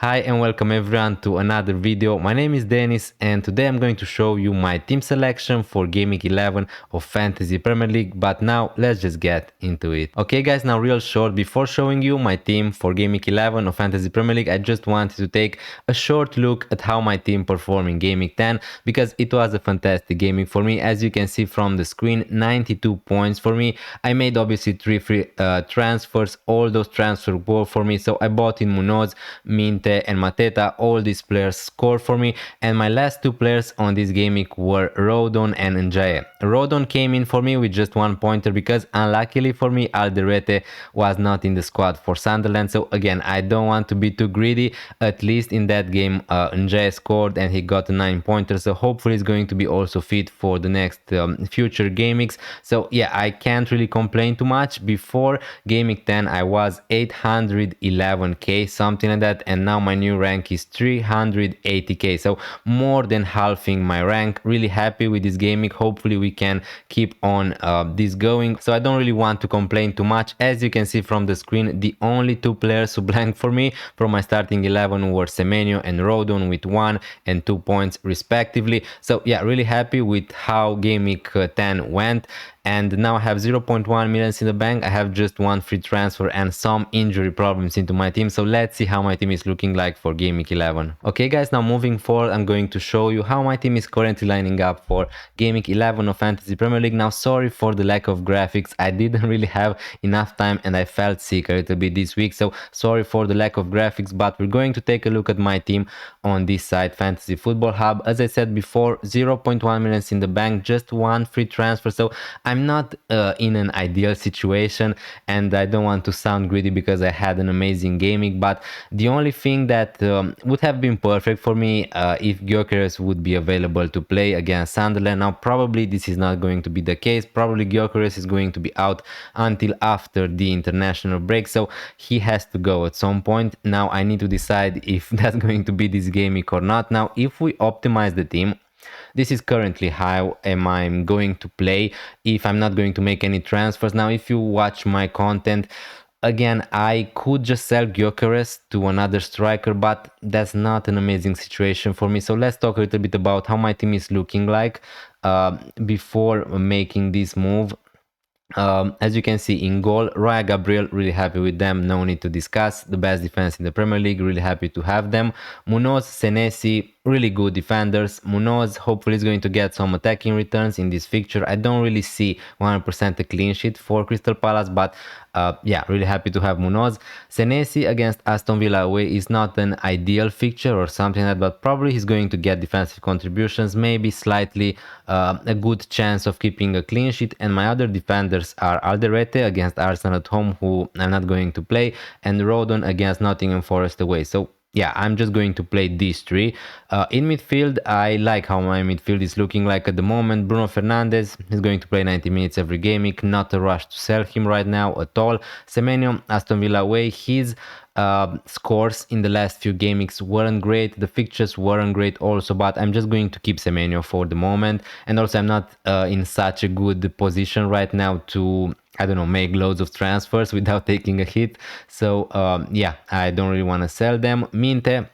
Hi and welcome everyone to another video. My name is Denis and today I'm going to show you my team selection for Game Week 11 of Fantasy Premier League, but now let's just get into it. Okay guys, now real short, before showing you my team for Game Week 11 of Fantasy Premier League, I just wanted to take a short look at how my team performed in Game Week 10 because it was a fantastic game week for me. As you can see from the screen, 92 points for me. I made obviously 3 free transfers, all those transfers were for me, so I bought in Munoz, Minte and Mateta. All these players scored for me, and my last two players on this game week were Rodon and Njae. Rodon came in for me with just 1 pointer because unluckily for me Alderete was not in the squad for Sunderland, so again I don't want to be too greedy. At least in that game Njae scored and he got a 9 pointer, so hopefully he's going to be also fit for the next future game weeks. So yeah, I can't really complain too much. Before game week 10 I was 811k, something like that, and now my new rank is 380k, so more than halving my rank. Really happy with this game week. Hopefully we can keep on this going, so I don't really want to complain too much. As you can see from the screen, the only two players who blanked for me from my starting 11 were Semenyo and Rodon with 1 and 2 points respectively. So yeah, really happy with how game week 10 went. And now I have 0.1 millions in the bank. I have just one free transfer and some injury problems into my team. So let's see how my team is looking like for Game Week 11. Okay guys, now moving forward, I'm going to show you how my team is currently lining up for Game Week 11 of Fantasy Premier League. Now sorry for the lack of graphics. I didn't really have enough time and I felt sick a little bit this week. So sorry for the lack of graphics, but we're going to take a look at my team on this site, Fantasy Football Hub. As I said before, 0.1 millions in the bank, just one free transfer. So I'm not in an ideal situation, and I don't want to sound greedy because I had an amazing gaming, but the only thing that would have been perfect for me if Gyökeres would be available to play against Sunderland. Now probably this is not going to be the case. Probably Gyökeres is going to be out until after the international break, so he has to go at some point. Now I need to decide if that's going to be this game week or not. Now if we optimize the team, this is currently how am I going to play if I'm not going to make any transfers. Now if you watch my content, again I could just sell Gyökeres to another striker, but that's not an amazing situation for me. So let's talk a little bit about how my team is looking like before making this move. As you can see in goal, Raya Gabriel, really happy with them, no need to discuss. The best defense in the Premier League, really happy to have them. Munoz, Senesi, really good defenders. Munoz hopefully is going to get some attacking returns in this fixture. I don't really see 100% a clean sheet for Crystal Palace, but yeah, really happy to have Munoz. Senesi against Aston Villa away is not an ideal fixture or something like that, but probably he's going to get defensive contributions, maybe slightly a good chance of keeping a clean sheet. And my other defenders are Alderete against Arsenal at home, who I'm not going to play, and Rodon against Nottingham Forest away. So yeah, I'm just going to play these three. In midfield, I like how my midfield is looking like at the moment. Bruno Fernandes is going to play 90 minutes every game week. Not a rush to sell him right now at all. Semenyo, Aston Villa away. His scores in the last few game weeks weren't great. The fixtures weren't great also, but I'm just going to keep Semenyo for the moment. And also I'm not in such a good position right now to, I don't know, make loads of transfers without taking a hit. So yeah, I don't really want to sell them. Minte,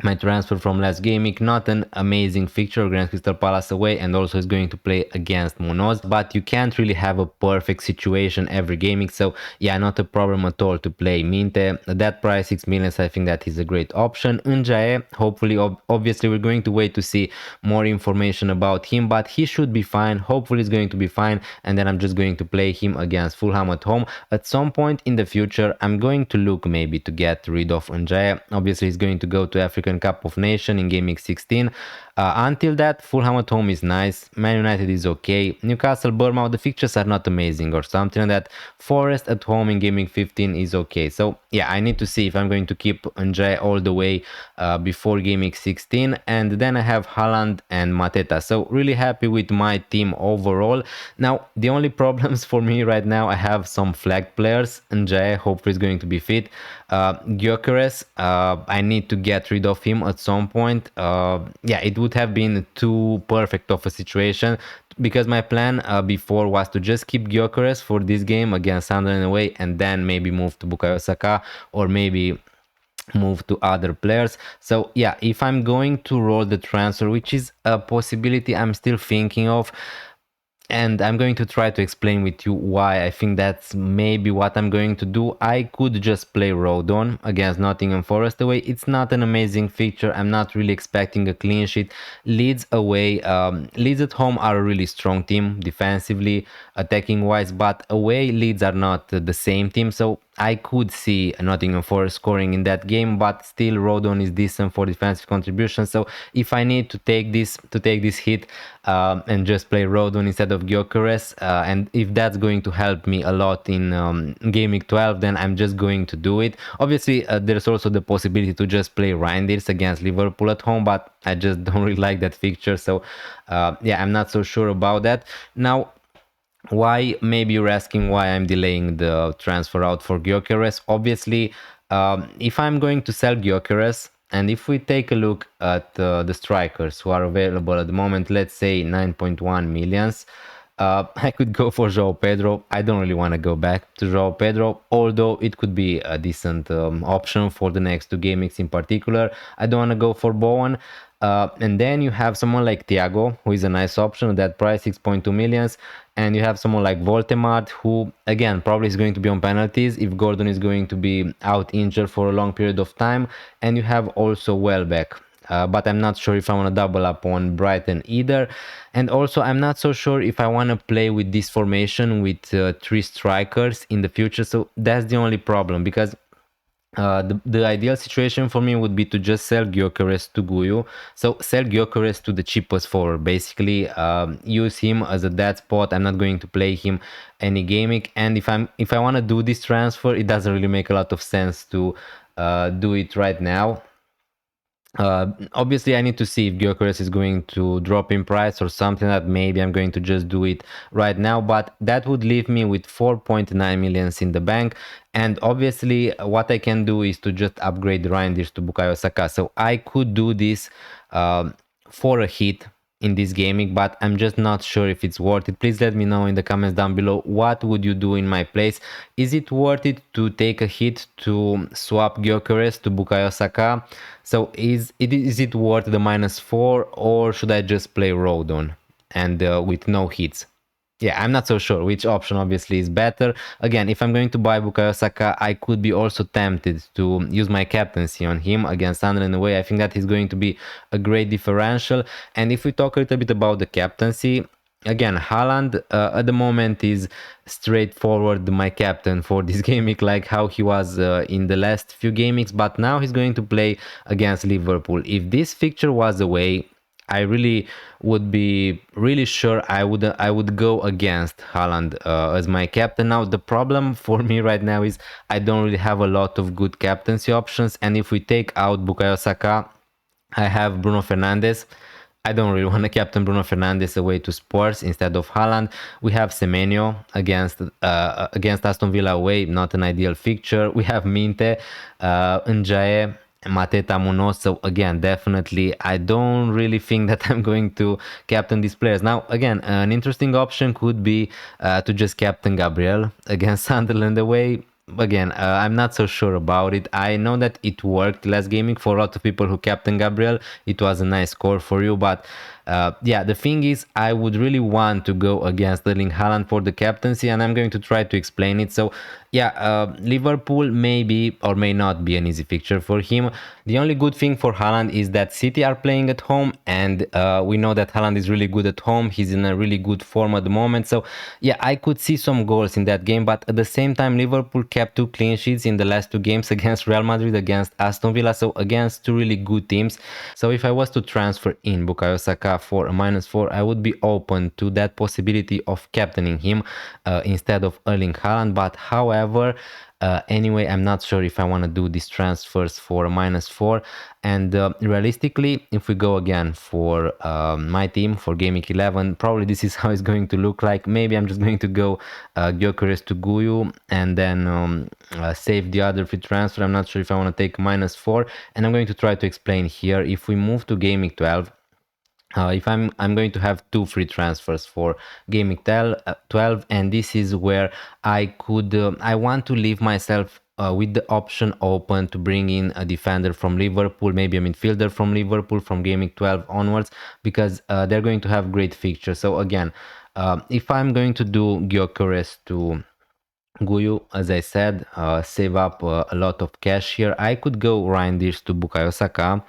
my transfer from last game week, not an amazing fixture against Crystal Palace away, and also is going to play against Munoz, but you can't really have a perfect situation every game week. So yeah, not a problem at all to play Minte. At that price, 6 millions, I think that is a great option. Njae, hopefully, obviously we're going to wait to see more information about him, but he should be fine. Hopefully he's going to be fine, and then I'm just going to play him against Fulham at home. At some point in the future, I'm going to look maybe to get rid of Njae. Obviously he's going to go to African Cup of Nations in Game Week 16. Until that, Fulham at home is nice. Man United is okay. Newcastle, Bournemouth, the fixtures are not amazing or something like that. Forest at home in Game Week 15 is okay. So yeah, I need to see if I'm going to keep Njae all the way before Game Week 16. And then I have Haaland and Mateta. So really happy with my team overall. Now, the only problems for me right now, I have some flag players. Njae hopefully is going to be fit. Gyökeres, I need to get rid of him at some point. Yeah, it would have been too perfect of a situation because my plan before was to just keep Gyökeres for this game against Sunderland away and then maybe move to Bukayo Saka or maybe move to other players. So yeah, if I'm going to roll the transfer, which is a possibility I'm still thinking of, and I'm going to try to explain with you why I think that's maybe what I'm going to do. I could just play Rodon against Nottingham Forest away. It's not an amazing fixture. I'm not really expecting a clean sheet. Leeds away, Leeds at home are a really strong team defensively, attacking wise, but away Leeds are not the same team. So I could see Nottingham Forest scoring in that game, but still Rodon is decent for defensive contribution. So if I need to take this hit and just play Rodon instead of Gyökeres, and if that's going to help me a lot in Game Week 12, then I'm just going to do it. Obviously, there's also the possibility to just play Reinders against Liverpool at home, but I just don't really like that fixture. So yeah, I'm not so sure about that. Now, why, maybe you're asking why I'm delaying the transfer out for Gyökeres. Obviously, if I'm going to sell Gyökeres, and if we take a look at the strikers who are available at the moment, let's say 9.1 millions, I could go for João Pedro. I don't really want to go back to João Pedro, although it could be a decent option for the next two game weeks in particular. I don't want to go for Bowen. And then you have someone like Thiago, who is a nice option at that price, 6.2 millions. And you have someone like Voltemart, who, again, probably is going to be on penalties if Gordon is going to be out injured for a long period of time. And you have also Welbeck. But I'm not sure if I want to double up on Brighton either. And also, I'm not so sure if I want to play with this formation with three strikers in the future. So that's the only problem, because the ideal situation for me would be to just sell Gyökeres to Guyu. So sell Gyökeres to the cheapest forward, basically. Use him as a dead spot. I'm not going to play him any gaming. And if I want to do this transfer, it doesn't really make a lot of sense to do it right now. Obviously, I need to see if Gyökeres is going to drop in price or something, that maybe I'm going to just do it right now, but that would leave me with 4.9 millions in the bank. And obviously, what I can do is to just upgrade Reinders to Bukayo Saka. So I could do this for a hit in this gaming, but I'm just not sure if it's worth it. Please let me know in the comments down below, what would you do in my place? Is it worth it to take a hit to swap Gyökeres to Bukayo Saka? So is it worth the -4, or should I just play Rodon and with no hits? Yeah, I'm not so sure which option obviously is better. Again, if I'm going to buy Bukayo Saka, I could be also tempted to use my captaincy on him against Sunderland away. I think that is going to be a great differential. And if we talk a little bit about the captaincy, again, Haaland at the moment is straightforward my captain for this game week, like how he was in the last few game weeks, but now he's going to play against Liverpool. If this fixture was away, I really would be really sure I would go against Haaland as my captain. Now the problem for me right now is I don't really have a lot of good captaincy options, and if we take out Bukayo Saka, I have Bruno Fernandes. I don't really want to captain Bruno Fernandes away to Spurs instead of Haaland. We have Semenyo against Aston Villa away, not an ideal fixture. We have Minte, Njae, Mateta Munoz. So again, definitely, I don't really think that I'm going to captain these players. Now, again, an interesting option could be to just captain Gabriel against Sunderland away. Again, I'm not so sure about it. I know that it worked last gaming for a lot of people who captain Gabriel. It was a nice score for you, but yeah, the thing is, I would really want to go against Erling Haaland for the captaincy, and I'm going to try to explain it. So yeah, Liverpool may be or may not be an easy fixture for him. The only good thing for Haaland is that City are playing at home, and we know that Haaland is really good at home. He's in a really good form at the moment. So yeah, I could see some goals in that game, but at the same time, Liverpool kept 2 clean sheets in the last 2 games against Real Madrid, against Aston Villa, so against 2 really good teams. So if I was to transfer in Bukayo Saka for a -4, I would be open to that possibility of captaining him instead of Erling Haaland. But however, anyway, I'm not sure if I want to do these transfers for a -4. And realistically, if we go again for my team for Game Week 11, probably this is how it's going to look like. Maybe I'm just going to go Gyökeres to Guyu and then save the other free transfer. I'm not sure if I want to take -4. And I'm going to try to explain here. If we move to Game Week 12, if I'm going to have 2 free transfers for Game Week 12, and this is where I could I want to leave myself with the option open to bring in a defender from Liverpool, maybe a midfielder from Liverpool from Gaming 12 onwards, because they're going to have great fixtures. So again, if I'm going to do Gyökeres to Guyu, as I said, save up a lot of cash here, I could go Reinders to Bukayo Saka,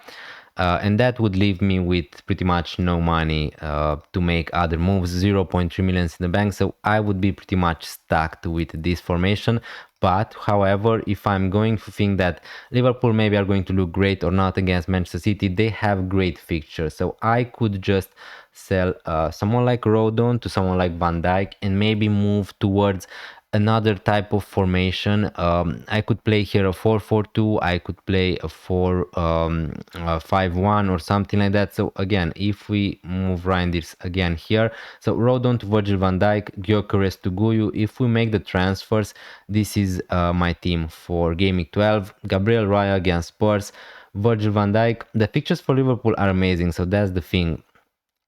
and that would leave me with pretty much no money to make other moves, 0.3 millions in the bank, so I would be pretty much stuck with this formation. But however, if I'm going to think that Liverpool maybe are going to look great or not against Manchester City, they have great fixtures, so I could just sell someone like Rodon to someone like Van Dijk and maybe move towards another type of formation. I could play here a 4-4-2, I could play a 4-5-1 or something like that. So again, if we move Reinders again here, so Rodon to Virgil van Dijk, Gyökeres to Guyu, if we make the transfers, this is my team for Gaming 12. Gabriel Raya against Spurs, Virgil van Dijk. The fixtures for Liverpool are amazing, so that's the thing.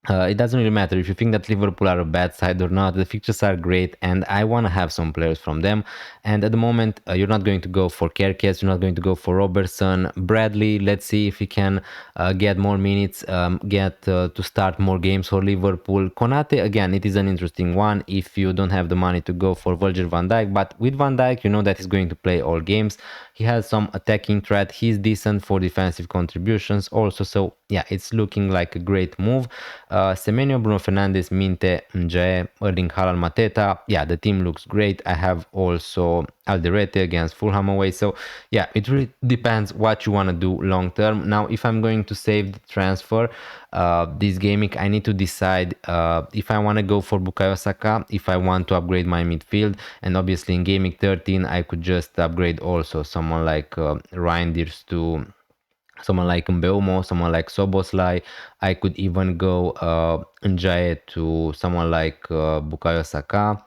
It doesn't really matter if you think that Liverpool are a bad side or not. The fixtures are great and I want to have some players from them. And at the moment, you're not going to go for Kerkez, you're not going to go for Robertson. Bradley, let's see if he can get more minutes, get to start more games for Liverpool. Konate, again, it is an interesting one if you don't have the money to go for Virgil van Dijk. But with Van Dijk, you know that he's going to play all games. He has some attacking threat. He's decent for defensive contributions also. So yeah, it's looking like a great move. Semenyo, Bruno Fernandes, Minte, Njae, Erling Haaland, Mateta. Yeah, the team looks great. I have also Alderete against Fulham away. So yeah, it really depends what you want to do long term. Now, if I'm going to save the transfer, this gaming, I need to decide if I want to go for Bukayo Saka, if I want to upgrade my midfield, and obviously in gaming 13, I could just upgrade also someone like Reinders to someone like Mbeumo, someone like Soboslai. I could even go Njae to someone like Bukayo Saka,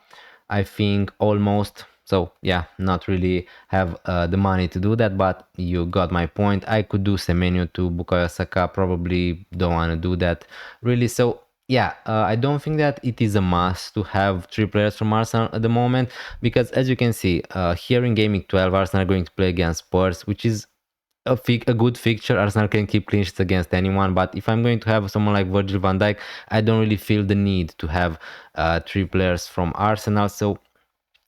I think, almost. So yeah, not really have the money to do that, but you got my point. I could do Semenyo to Bukayo Saka, probably don't want to do that really. So yeah, I don't think that it is a must to have 3 players from Arsenal at the moment, because as you can see, here in Gaming 12, Arsenal are going to play against Spurs, which is a good fixture. Arsenal can keep clean sheets against anyone, but if I'm going to have someone like Virgil van Dijk, I don't really feel the need to have 3 players from Arsenal. So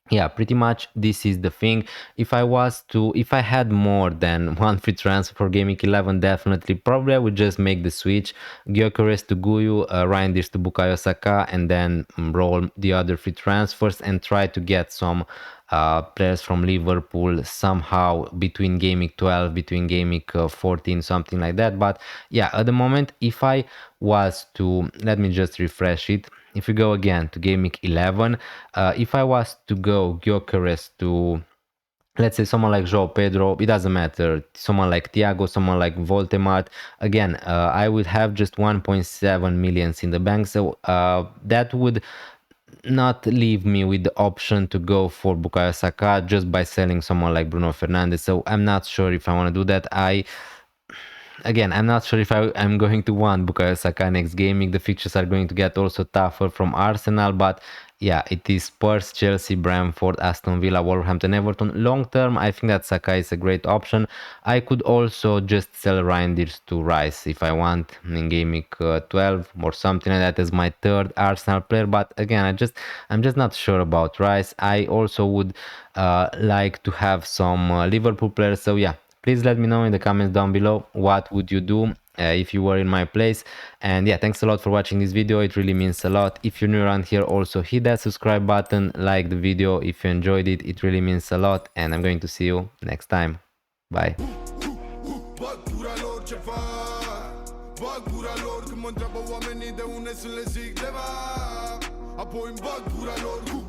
yeah, pretty much this is the thing. If I had more than one free transfer for Gaming 11, definitely, probably I would just make the switch. Gyökeres to Guyu, Reinders to Bukayo Saka, and then roll the other free transfers and try to get some players from Liverpool somehow between Gaming 12, between Gaming 14, something like that. But yeah, at the moment, if I was to, let me just refresh it. If we go again to Gaming 11, if I was to go Gyökeres to, let's say, someone like João Pedro, it doesn't matter, someone like Thiago, someone like Voltemart, again, I would have just 1.7 millions in the bank, so that would not leave me with the option to go for Bukayo Saka just by selling someone like Bruno Fernandes. So I'm not sure if I want to do that. Again, I'm not sure if I'm going to want Bukayo Saka next gaming. The fixtures are going to get also tougher from Arsenal, but yeah, it is Spurs, Chelsea, Brentford, Aston Villa, Wolverhampton, Everton. Long term, I think that Saka is a great option. I could also just sell Reinders to Rice if I want in gaming 12 or something like that as my third Arsenal player. But again, I'm just not sure about Rice. I also would like to have some Liverpool players. So yeah, please let me know in the comments down below what would you do if you were in my place. And yeah, thanks a lot for watching this video, it really means a lot. If you're new around here, also hit that subscribe button, like the video if you enjoyed it, it really means a lot, and I'm going to see you next time. Bye. Apoi în bag gura lor cu